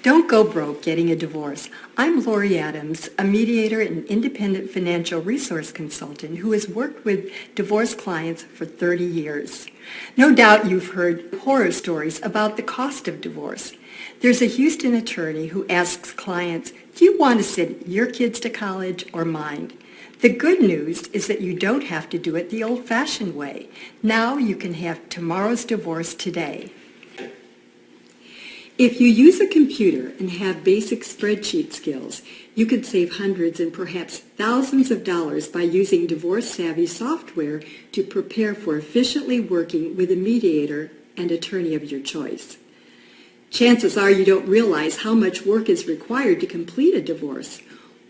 Don't go broke getting a divorce. I'm Lori Adams, a mediator and independent financial resource consultant who has worked with divorce clients for 30 years. No doubt you've heard horror stories about the cost of divorce. There's a Houston attorney who asks clients, do you want to send your kids to college or mine? The good news is that you don't have to do it the old-fashioned way. Now you can have tomorrow's divorce today. If you use a computer and have basic spreadsheet skills, you could save hundreds and perhaps thousands of dollars by using divorce-savvy software to prepare for efficiently working with a mediator and attorney of your choice. Chances are you don't realize how much work is required to complete a divorce.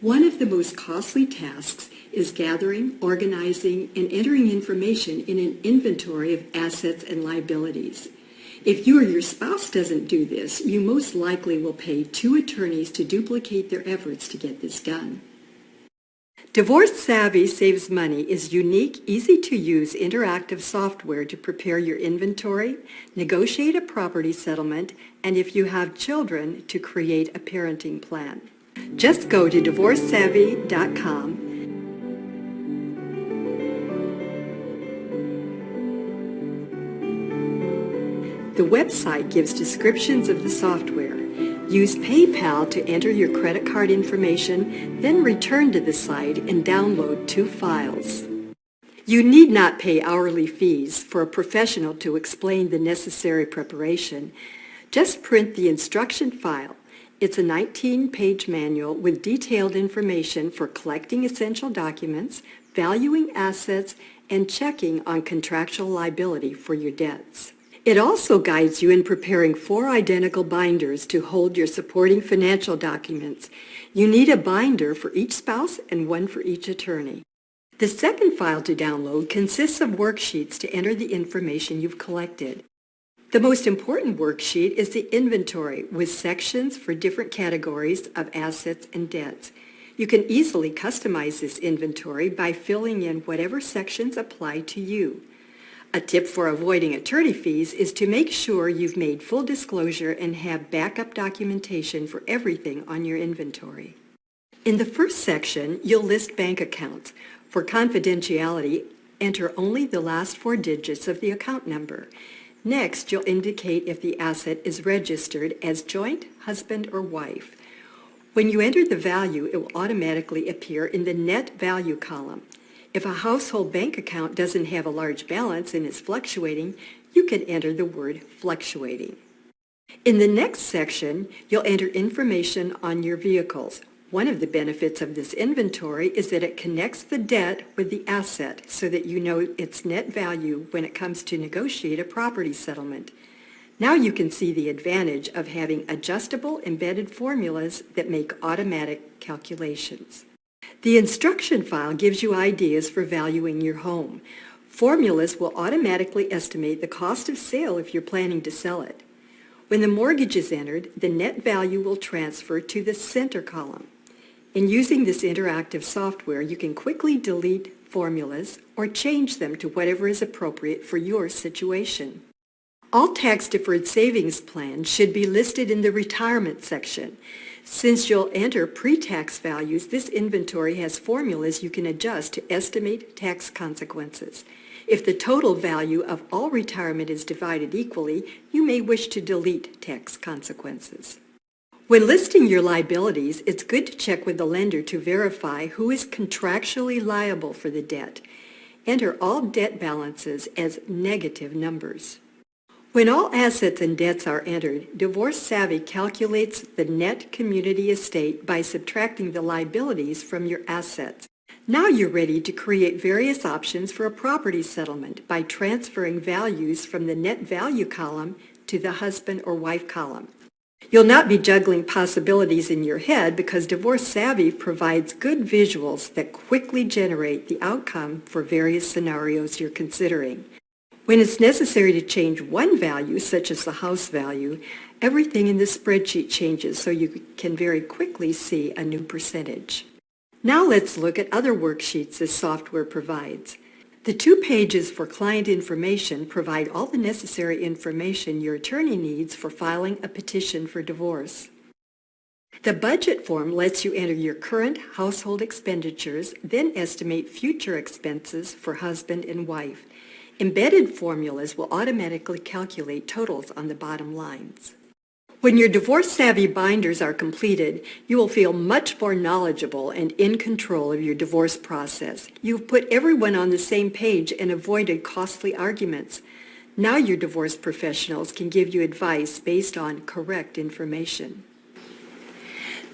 One of the most costly tasks is gathering, organizing, and entering information in an inventory of assets and liabilities. If you or your spouse doesn't do this, you most likely will pay 2 attorneys to duplicate their efforts to get this done. Divorce Savvy Saves Money is unique, easy-to-use interactive software to prepare your inventory, negotiate a property settlement, and if you have children, to create a parenting plan. Just go to divorcesavvy.com. The website gives descriptions of the software. Use PayPal to enter your credit card information, then return to the site and download 2 files. You need not pay hourly fees for a professional to explain the necessary preparation. Just print the instruction file. It's a 19-page manual with detailed information for collecting essential documents, valuing assets, and checking on contractual liability for your debts. It also guides you in preparing 4 identical binders to hold your supporting financial documents. You need a binder for each spouse and one for each attorney. The second file to download consists of worksheets to enter the information you've collected. The most important worksheet is the inventory with sections for different categories of assets and debts. You can easily customize this inventory by filling in whatever sections apply to you. A tip for avoiding attorney fees is to make sure you've made full disclosure and have backup documentation for everything on your inventory. In the first section, you'll list bank accounts. For confidentiality, enter only the last 4 digits of the account number. Next, you'll indicate if the asset is registered as joint, husband, or wife. When you enter the value, it will automatically appear in the net value column. If a household bank account doesn't have a large balance and is fluctuating, you can enter the word fluctuating. In the next section, you'll enter information on your vehicles. One of the benefits of this inventory is that it connects the debt with the asset so that you know its net value when it comes to negotiate a property settlement. Now you can see the advantage of having adjustable embedded formulas that make automatic calculations. The instruction file gives you ideas for valuing your home. Formulas will automatically estimate the cost of sale if you're planning to sell it. When the mortgage is entered, the net value will transfer to the center column. In using this interactive software, you can quickly delete formulas or change them to whatever is appropriate for your situation. All tax-deferred savings plans should be listed in the retirement section. Since you'll enter pre-tax values, this inventory has formulas you can adjust to estimate tax consequences. If the total value of all retirement is divided equally, you may wish to delete tax consequences. When listing your liabilities, it's good to check with the lender to verify who is contractually liable for the debt. Enter all debt balances as negative numbers. When all assets and debts are entered, Divorce Savvy calculates the net community estate by subtracting the liabilities from your assets. Now you're ready to create various options for a property settlement by transferring values from the net value column to the husband or wife column. You'll not be juggling possibilities in your head because Divorce Savvy provides good visuals that quickly generate the outcome for various scenarios you're considering. When it's necessary to change one value, such as the house value, everything in the spreadsheet changes so you can very quickly see a new percentage. Now let's look at other worksheets this software provides. The 2 pages for client information provide all the necessary information your attorney needs for filing a petition for divorce. The budget form lets you enter your current household expenditures, then estimate future expenses for husband and wife. Embedded formulas will automatically calculate totals on the bottom lines. When your divorce-savvy binders are completed, you will feel much more knowledgeable and in control of your divorce process. You've put everyone on the same page and avoided costly arguments. Now your divorce professionals can give you advice based on correct information.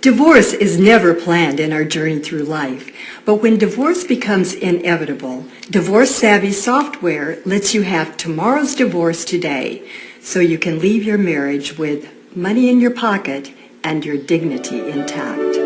Divorce is never planned in our journey through life, but when divorce becomes inevitable, Divorce Savvy software lets you have tomorrow's divorce today, so you can leave your marriage with money in your pocket and your dignity intact.